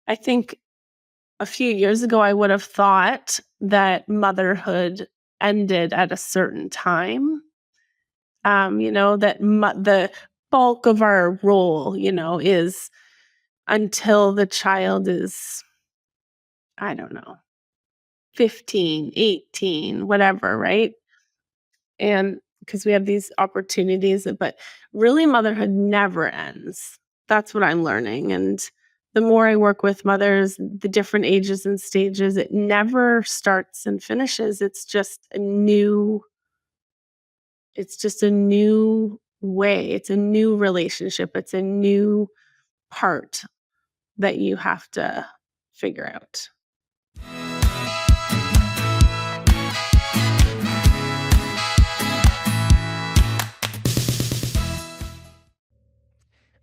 I think a few years ago, I would have thought that motherhood ended at a certain time. That the bulk of our role, is until the child is, I don't know, 15, 18, whatever, right? And because we have these opportunities, but really motherhood never ends. That's what I'm learning. And the more I work with mothers, the different ages and stages, it never starts and finishes. It's just a new way. It's a new relationship. It's a new part that you have to figure out.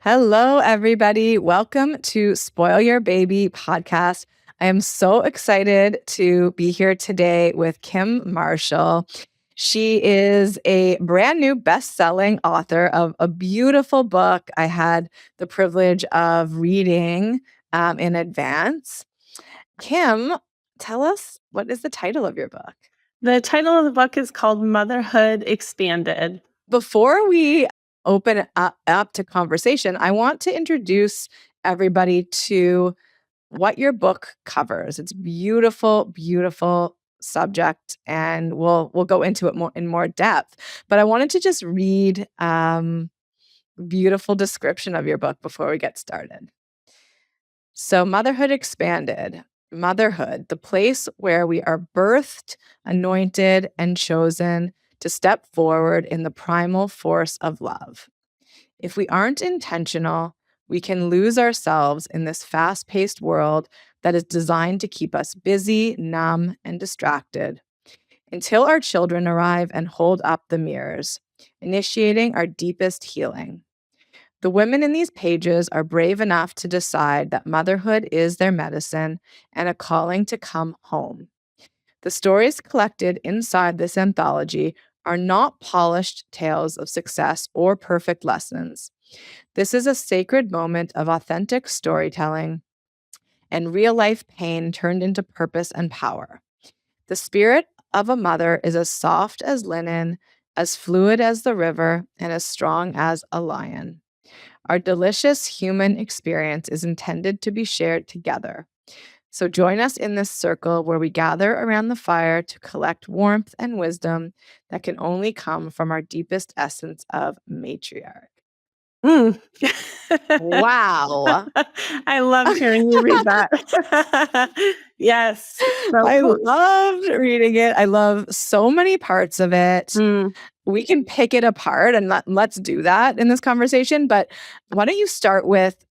Hello, everybody. Welcome to Spoil Your Baby podcast. I am so excited to be here today with Kim Marshall. She is a brand new best-selling author of a beautiful book I had the privilege of reading in advance. Kim, tell us, what is the title of your book? The title of the book is called Motherhood Expanded. Before we open up to conversation, I want to introduce everybody to what your book covers. It's beautiful, beautiful subject, and we'll go into it more depth. But I wanted to just read beautiful description of your book before we get started. So, Motherhood Expanded. Motherhood, the place where we are birthed, anointed, and chosen to step forward in the primal force of love. If we aren't intentional, we can lose ourselves in this fast-paced world that is designed to keep us busy, numb, and distracted until our children arrive and hold up the mirrors, initiating our deepest healing. The women in these pages are brave enough to decide that motherhood is their medicine and a calling to come home. The stories collected inside this anthology are not polished tales of success or perfect lessons. This is a sacred moment of authentic storytelling and real-life pain turned into purpose and power. The spirit of a mother is as soft as linen, as fluid as the river, and as strong as a lion. Our delicious human experience is intended to be shared together. So join us in this circle where we gather around the fire to collect warmth and wisdom that can only come from our deepest essence of matriarch. Mm. Wow. I loved hearing you read that. Yes. So I cool. loved reading it. I love so many parts of it. Mm. We can pick it apart and let's do that in this conversation. But why don't you start with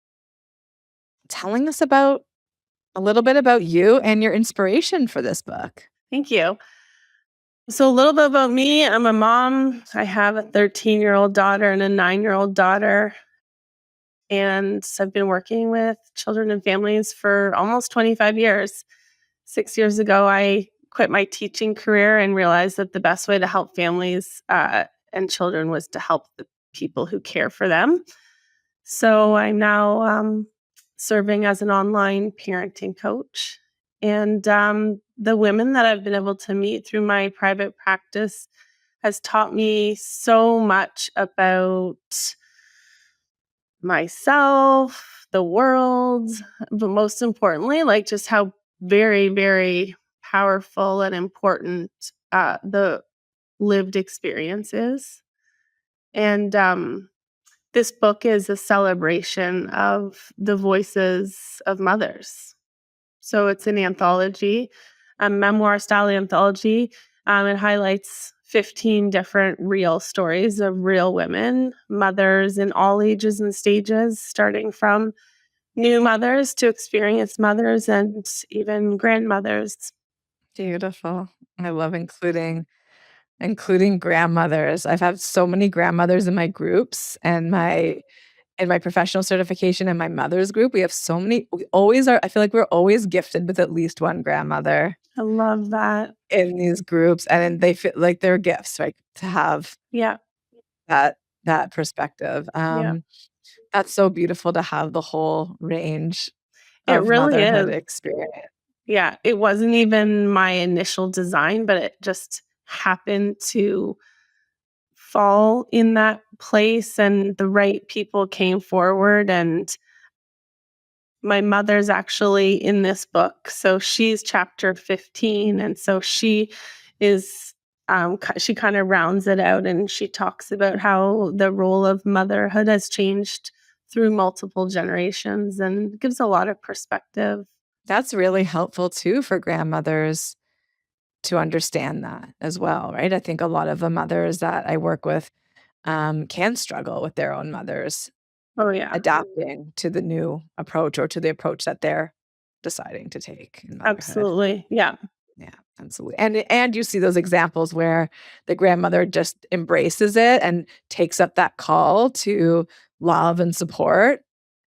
telling us about a little bit about you and your inspiration for this book? Thank you. So a little bit about me. I'm a mom. I have a 13-year-old daughter and a 9-year-old daughter. And I've been working with children and families for almost 25 years. 6 years ago, I quit my teaching career and realized that the best way to help families and children was to help the people who care for them. So I'm now serving as an online parenting coach. And the women that I've been able to meet through my private practice has taught me so much about myself, the world, but most importantly, like just how very, very powerful and important the lived experience is. And this book is a celebration of the voices of mothers. So it's an anthology, a memoir-style anthology. It highlights 15 different real stories of real women, mothers in all ages and stages, starting from new mothers to experienced mothers and even grandmothers. Beautiful. I love including grandmothers. I've had so many grandmothers in my groups and my professional certification and my mother's group. We have so many. We always are. I feel like we're always gifted with at least one grandmother I love that. in these groups, and they feel like they're gifts, right? To have Yeah. that perspective. Yeah. That's so beautiful to have the whole range. It of really motherhood is. experience. Yeah, it wasn't even my initial design, but it just happened to fall in that place, and the right people came forward, and my mother's actually in this book. So she's chapter 15, and so she is she kind of rounds it out, and she talks about how the role of motherhood has changed through multiple generations and gives a lot of perspective. That's really helpful too for grandmothers to understand that as well, right? I think a lot of the mothers that I work with can struggle with their own mothers Oh yeah, adapting to the new approach or to the approach that they're deciding to take in motherhood. absolutely. Yeah. Yeah, absolutely. And you see those examples where the grandmother just embraces it and takes up that call to love and support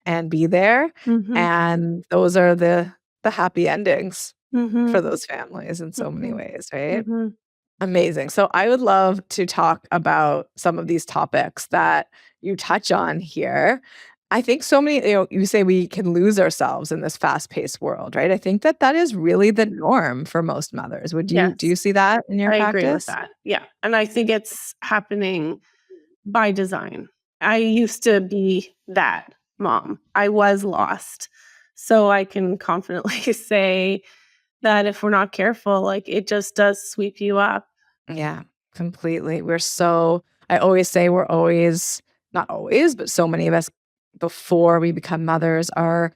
and be there. Mhm. And those are the happy endings for Mhm. those families in so many Mhm. ways, right? Mhm. Amazing. So I would love to talk about some of these topics that you touch on here. I think so many, you say we can lose ourselves in this fast-paced world, right? I think that that is really the norm for most mothers. Do Yes, you see that in your I agree with practice? that. Yeah, and I think it's happening by design. I used to be that mom. I was lost. So I can confidently say that if we're not careful, like, it just does sweep you up. Yeah, completely. I always say we're always, not always, but so many of us before we become mothers are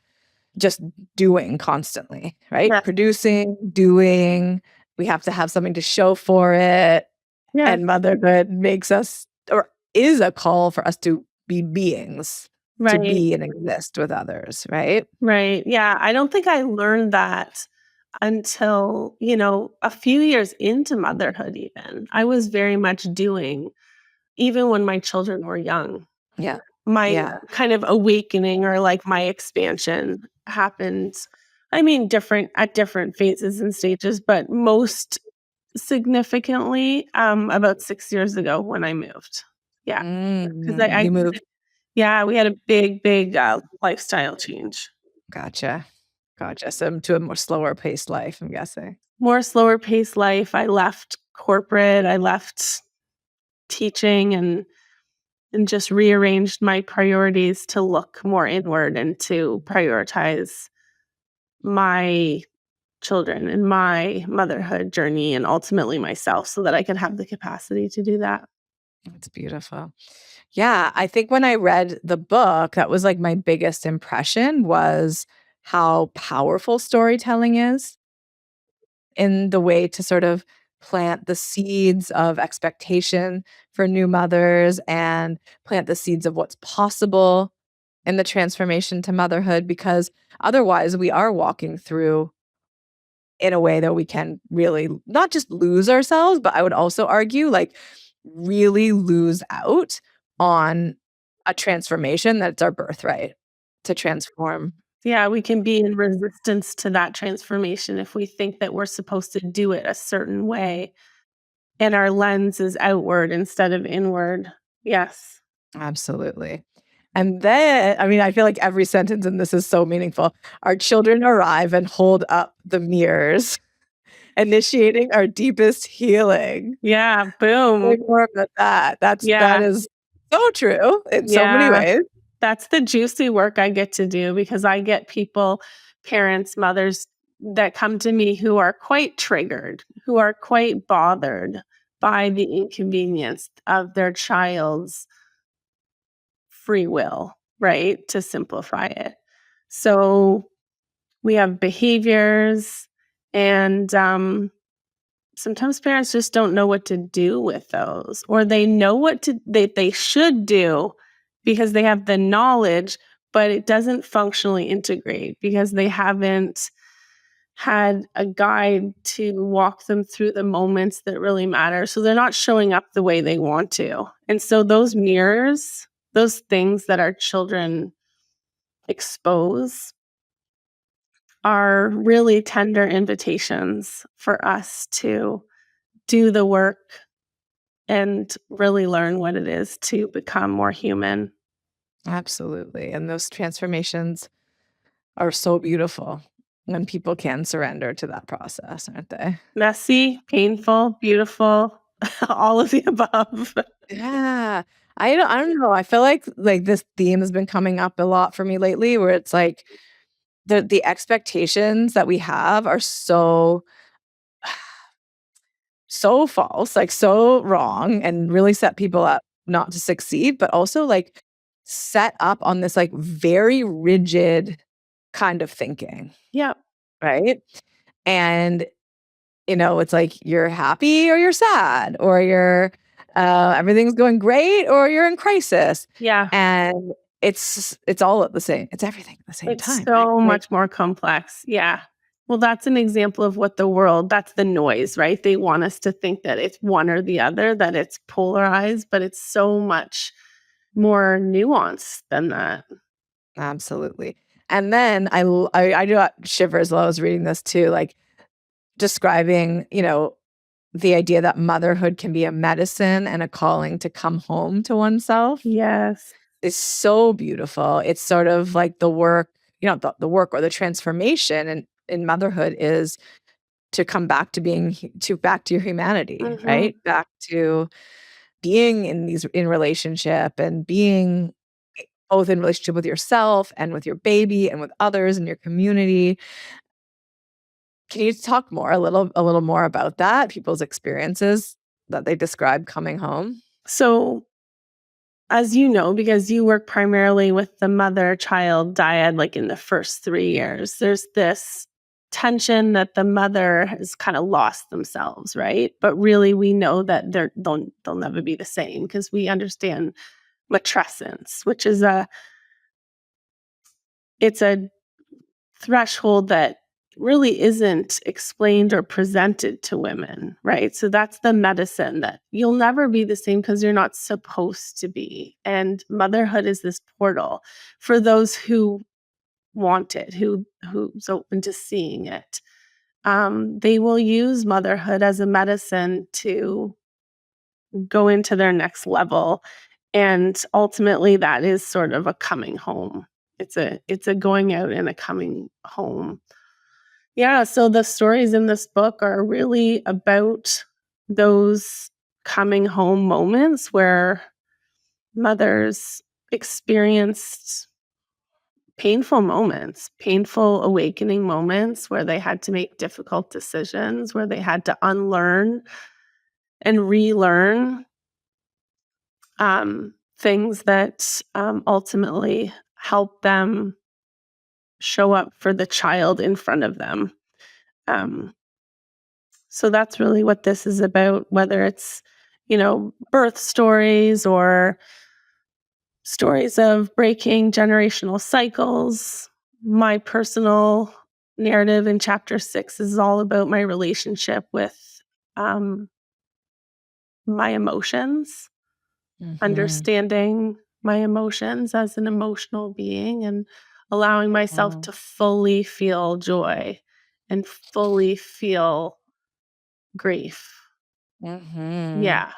just doing constantly, right? Yes, Producing, doing. We have to have something to show for it. yes, And motherhood makes us, or is a call for us to be beings, to right, be and exist with others, right? right. Yeah, I don't think I learned that until, a few years into motherhood even. I was very much doing, even when my children were young. Yeah. My Yeah. kind of awakening, or, like, my expansion happened, I mean, different phases and stages, but most significantly, about 6 years ago when I moved. Yeah, 'cause I You moved. yeah, we had a big, big, lifestyle change. Gotcha. Gotcha. So to a more slower paced life, I'm guessing. More slower paced life. I left corporate, I left teaching, and just rearranged my priorities to look more inward and to prioritize my children and my motherhood journey and ultimately myself so that I could have the capacity to do that. That's beautiful. Yeah, I think when I read the book, that was like my biggest impression was how powerful storytelling is in the way to sort of plant the seeds of expectation for new mothers and plant the seeds of what's possible in the transformation to motherhood, because otherwise we are walking through in a way that we can really not just lose ourselves, but I would also argue like really lose out on a transformation that's our birthright to transform. Yeah, we can be in resistance to that transformation if we think that we're supposed to do it a certain way and our lens is outward instead of inward. Yes. Absolutely. And then, I mean, I feel like every sentence in this is so meaningful. Our children arrive and hold up the mirrors, initiating our deepest healing. Yeah, Say boom. more about that. That Yeah, is so true in so many yeah. ways. That's the juicy work I get to do because I get people, parents, mothers that come to me who are quite triggered, who are quite bothered by the inconvenience of their child's free will, right? To simplify it. So we have behaviors, and sometimes parents just don't know what to do with those, or they know they should do because they have the knowledge, but it doesn't functionally integrate because they haven't had a guide to walk them through the moments that really matter. So they're not showing up the way they want to. And so those mirrors, those things that our children expose, are really tender invitations for us to do the work and really learn what it is to become more human. Absolutely. And those transformations are so beautiful when people can surrender to that process, aren't they? Messy, painful, beautiful, all of the above. Yeah. I don't know. I feel like this theme has been coming up a lot for me lately where it's like the expectations that we have are so false, like so wrong and really set people up not to succeed, but also like set up on this like very rigid kind of thinking, Yeah, right? And it's like you're happy or you're sad or you're everything's going great or you're in crisis. yeah. And it's all at the same, it's everything at the same It's time, right? so Like much more complex. Yeah. Well, that's an example of what the world that's the noise, right? They want us to think that it's one or the other, that it's polarized, but it's so much more nuanced than that. absolutely. And then I do got shivers while I was reading this too, like describing, the idea that motherhood can be a medicine and a calling to come home to oneself Yes. is so beautiful. It's sort of like the work, the work or the transformation in motherhood is to come back to back to your humanity, Mhm. right? Back to being in relationship and being both in relationship with yourself and with your baby and with others in your community. Can you talk a little more about that? People's experiences that they describe coming home? So, as you know, because you work primarily with the mother-child dyad, like, in the first 3 years, there's this tension that the mother has kinda lost themselves, right? But really, we know that they'll never be the same because we understand matrescence, which is it's a threshold that really isn't explained or presented to women, right? So that's the medicine that you'll never be the same because you're not supposed to be. And motherhood is this portal for those who want it, who's open to seeing it. They will use motherhood as a medicine to go into their next level. And ultimately that is sort of a coming home. It's a going out and a coming home. Yeah, so the stories in this book are really about those coming home moments where mothers experienced painful moments, painful awakening moments where they had to make difficult decisions, where they had to unlearn and relearn things that ultimately help them show up for the child in front of them. Um, so that's really what this is about, whether it's, birth stories or stories of breaking generational cycles. My personal narrative in chapter 6 is all about my relationship with um, my emotions, Mhm. understanding my emotions as an emotional being and allowing myself Mhm. to fully feel joy and fully feel grief. Mhm. Yeah.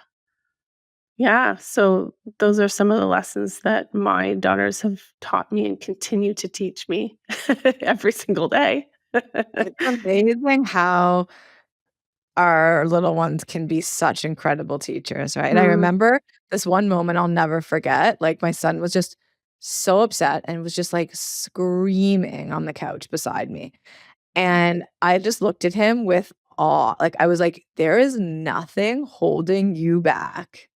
Yeah. So those are some of the lessons that my daughters have taught me and continue to teach me every single day. It's amazing how our little ones can be such incredible teachers, right? I Mm, remember this one moment I'll never forget, like, my son was just so upset and was just, like, screaming on the couch beside me, and I just looked at him with awe, like, I was like, "There is nothing holding you back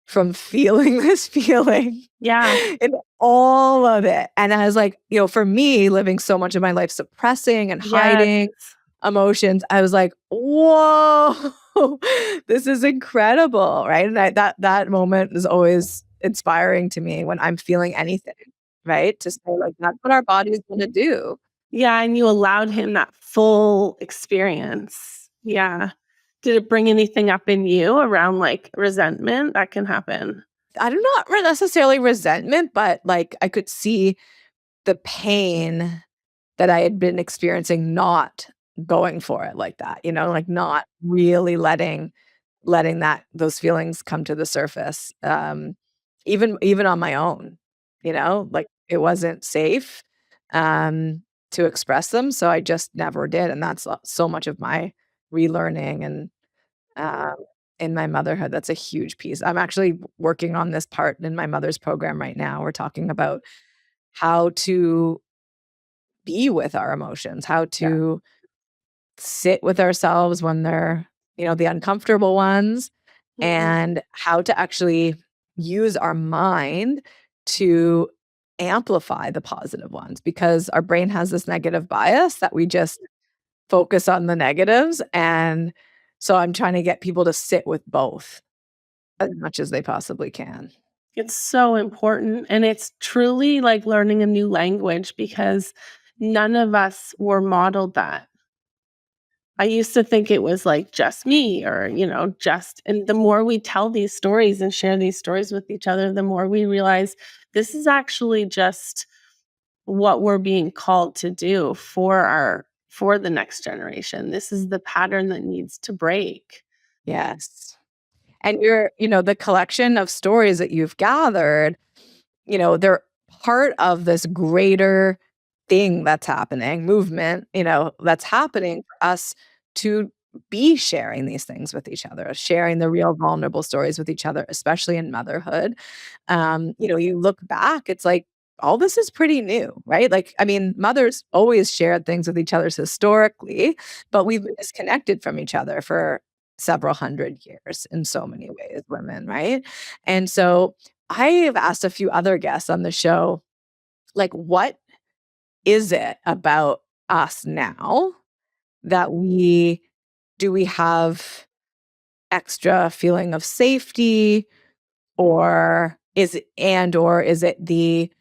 from feeling this feeling yeah. in all of it," and I was like, for me, living so much of my life suppressing and Yes. hiding emotions, I was like, "Whoa, this is incredible," right? And that moment is always inspiring to me when I'm feeling anything, right? To say, like, that's what our body's gonna do. Yeah. And you allowed him that full experience. Yeah. Did it bring anything up in you around like resentment? That can happen. I do not necessarily resentment, but, like, I could see the pain that I had been experiencing not going for it like that, like, not really letting those feelings come to the surface, even on my own, like, it wasn't safe, um, to express them, so I just never did, and that's so much of my relearning and, um, in my motherhood, that's a huge piece. I'm actually working on this part in my mother's program right now. We're talking about how to be with our emotions, how Yeah. to sit with ourselves when they're, the uncomfortable ones, Mhm. and how to actually use our mind to amplify the positive ones because our brain has this negative bias that we just focus on the negatives. And so I'm trying to get people to sit with both as much as they possibly can. It's so important, and it's truly like learning a new language because none of us were modeled that. I used to think it was, like, just me or, just and the more we tell these stories and share these stories with each other, the more we realize this is actually just what we're being called to do for the next generation. This is the pattern that needs to break. Yes. And the collection of stories that you've gathered, they're part of this greater thing that's happening, movement, that's happening for us to be sharing these things with each other, sharing the real vulnerable stories with each other, especially in motherhood. You look back, it's like all this is pretty new, right? Like, I mean, mothers always shared things with each other historically, but we've been disconnected from each other for several hundred years in so many ways, women, right? And so I've asked a few other guests on the show, like, what is it about us now that we have extra feeling of safety, or is it the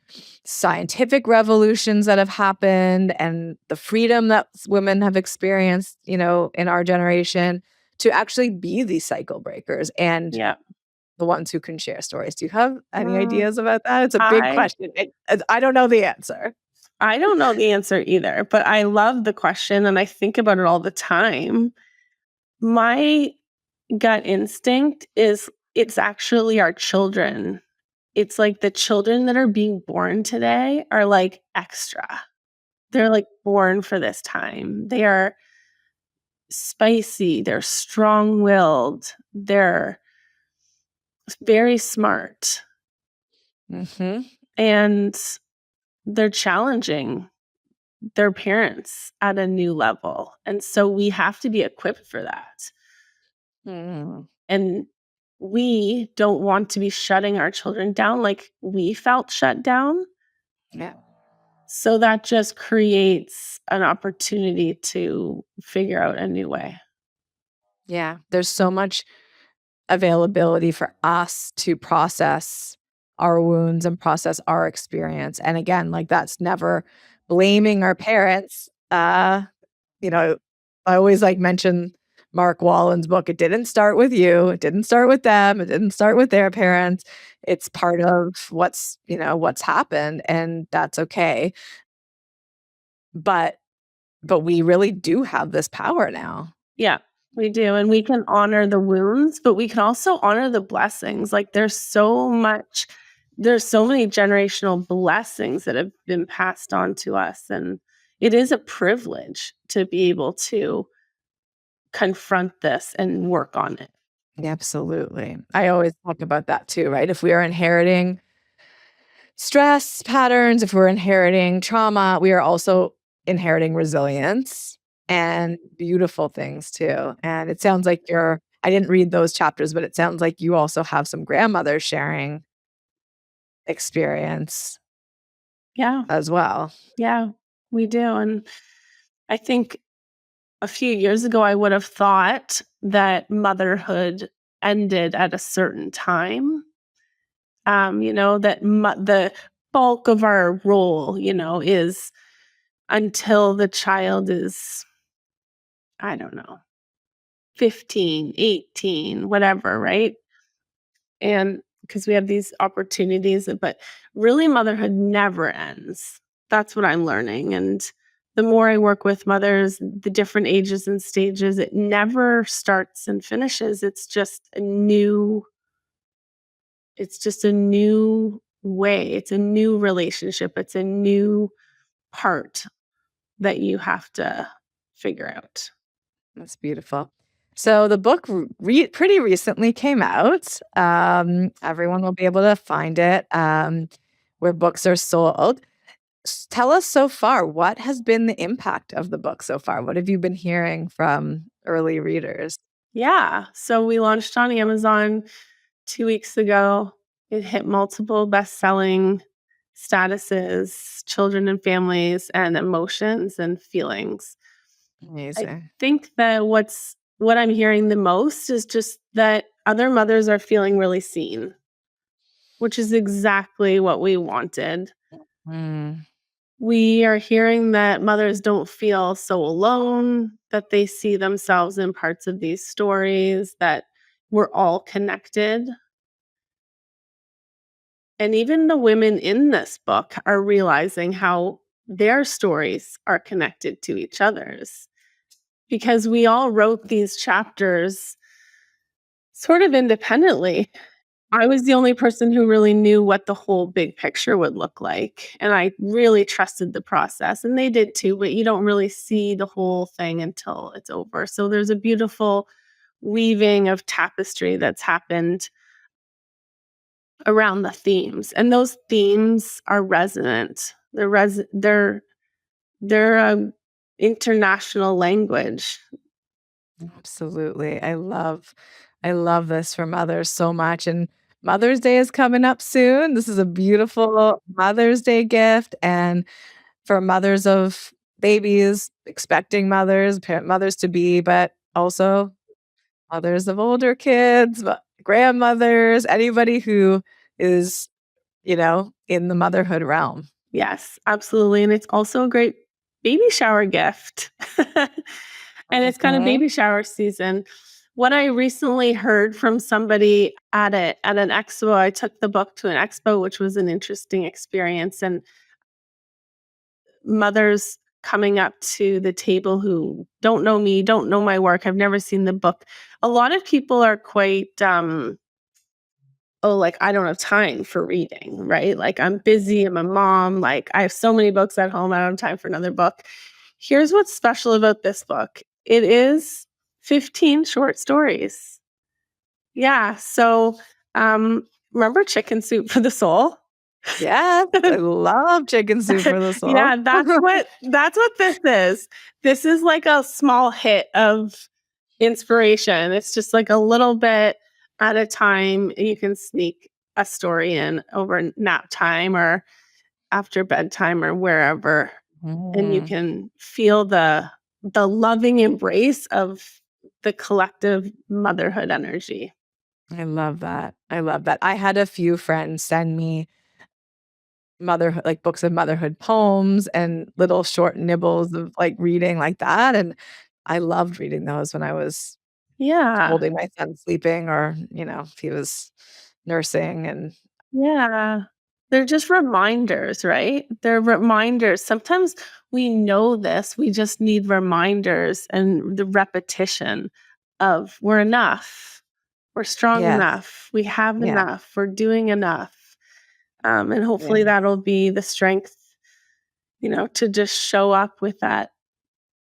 scientific revolutions that have happened and the freedom that women have experienced, in our generation to actually be these cycle breakers and Yeah. the ones who can share stories. Do you have any Mm, ideas about that? It's a big I question. I don't know the answer. I don't know the answer either, but I love the question and I think about it all the time. My gut instinct is it's actually our children. It's like the children that are being born today are like extra. They're like born for this time. They are spicy, they're strong-willed, they're very smart, Mhm. and they're challenging their parents at a new level, and so we have to be equipped for that, Mm. and we don't want to be shutting our children down like we felt shut down, Yeah. so that just creates an opportunity to figure out a new way. Yeah. There's so much availability for us to process our wounds and process our experience. And again, like that's never blaming our parents. You know, I always like mention Mark Wallen's book. It didn't start with you. It didn't start with them. It didn't start with their parents. It's part of what's happened, and that's okay. But we really do have this power now. Yeah, we do, and we can honor the wounds, but we can also honor the blessings, like, there's so many generational blessings that have been passed on to us, and it is a privilege to be able to confront this and work on it. Absolutely. I always talk about that too, right? If we are inheriting stress patterns, if we're inheriting trauma, we are also inheriting resilience and beautiful things too. And it sounds like I didn't read those chapters, but it sounds like you also have some grandmothers sharing experience Yeah, as well. yeah, we do, and I think a few years ago, I would have thought that motherhood ended at a certain time. That the bulk of our role, is until the child is, I don't know, 15, 18, whatever, right? And because we have these opportunities, but really motherhood never ends. That's what I'm learning. And the more I work with mothers, the different ages and stages, it never starts and finishes. It's just a new way. It's a new relationship. It's a new part. that you have to figure out. That's beautiful. So the book pretty recently came out. Everyone will be able to find it where books are sold. Tell us so far, what has been the impact of the book so far? What have you been hearing from early readers? Yeah. So we launched on Amazon 2 weeks ago. It hit multiple best-selling statuses, children and families, and emotions and feelings. I Amazing. think that what I'm hearing the most is just that other mothers are feeling really seen, which is exactly what we wanted. Mm, We are hearing that mothers don't feel so alone, that they see themselves in parts of these stories, that we're all connected. And even the women in this book are realizing how their stories are connected to each other's because we all wrote these chapters sort of independently. I was the only person who really knew what the whole big picture would look like, and I really trusted the process, and they did too, but you don't really see the whole thing until it's over. So there's a beautiful weaving of tapestry that's happened around the themes, and those themes are resonant. They're international language. absolutely. I love this for mothers so much. And Mother's Day is coming up soon. This is a beautiful Mother's Day gift. And for mothers of babies, expecting mothers, parent mothers to be, but also mothers of older kids, grandmothers, anybody who is, in the motherhood realm. Yes, absolutely, and it's also a great baby shower gift. And it's kinda Mhm. baby shower season. What I recently heard from somebody at an expo, I took the book to an expo, which was an interesting experience, and mothers coming up to the table who don't know me, don't know my work, I've never seen the book. A lot of people are quite, "Oh, like, I don't have time for reading," right? Like, "I'm busy, I'm a mom, like, I have so many books at home, I don't have time for another book." Here's what's special about this book. It is 15 short stories. Yeah, so, remember Chicken Soup for the Soul? Yes, I love chicken soup for the soul. Yeah, that's what this is. This is like a small hit of inspiration. It's just like a little bit at a time. You can sneak a story in over nap time or after bedtime or wherever, and you Mm, can feel the loving embrace of the collective motherhood energy. I love that. I love that. I had a few friends send me motherhood like books of motherhood poems and little short nibbles of like reading like that. And I loved reading those when I was Yeah. holding my son sleeping or, if he was nursing and Yeah. They're just reminders, right? They're reminders. Sometimes we know this, we just need reminders and the repetition of we're enough, we're strong yes. enough, we have Yeah. enough, we're doing enough. And Yeah. hopefully that'll be the strength, to just show up with that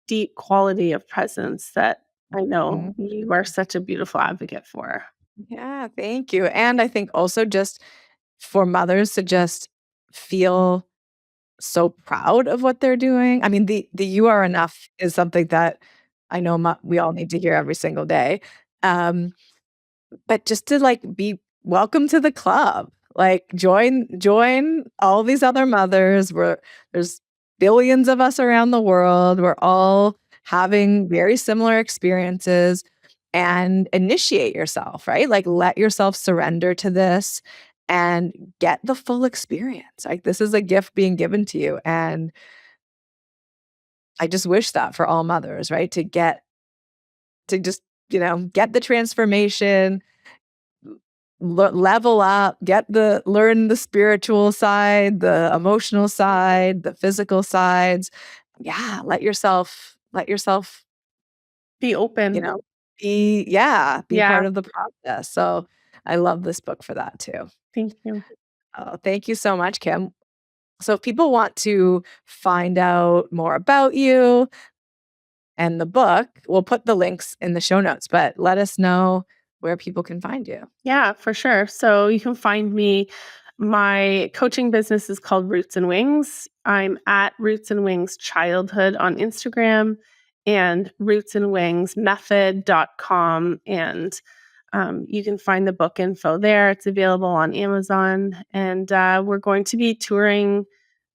deep quality of presence that I know Mhm. you are such a beautiful advocate for. Yeah, thank you. And I think also just for mothers to just feel so proud of what they're doing. I mean, the "you are enough" is something that I know we all need to hear every single day. Um, but just to, like, be welcome to the club. Like, join all these other mothers. There's billions of us around the world. We're all having very similar experiences, and initiate yourself, right? Like, let yourself surrender to this and get the full experience. Like, this is a gift being given to you, and I just wish that for all mothers, right? To just, get the transformation, level up, learn the spiritual side, the emotional side, the physical sides. Yeah, let yourself, Be you open. know, be Yeah, part of the process. So I love this book for that too. thank you. Oh, thank you so much, Kim. So if people want to find out more about you and the book, we'll put the links in the show notes, but let us know where people can find you. Yeah, for sure. So you can find me. My coaching business is called Roots and Wings. I'm at Roots and Wings Childhood on Instagram and rootsandwingsmethod.com. And you can find the book info there. It's available on Amazon. And we're going to be touring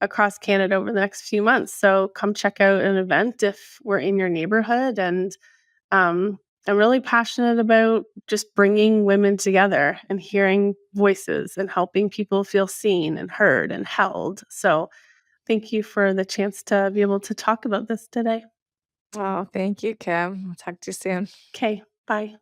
across Canada over the next few months. So come check out an event if we're in your neighborhood. And um, I'm really passionate about just bringing women together and hearing voices and helping people feel seen and heard and held. So, thank you for the chance to be able to talk about this today. Oh, thank you, Kim. I'll talk to you soon. Okay, bye.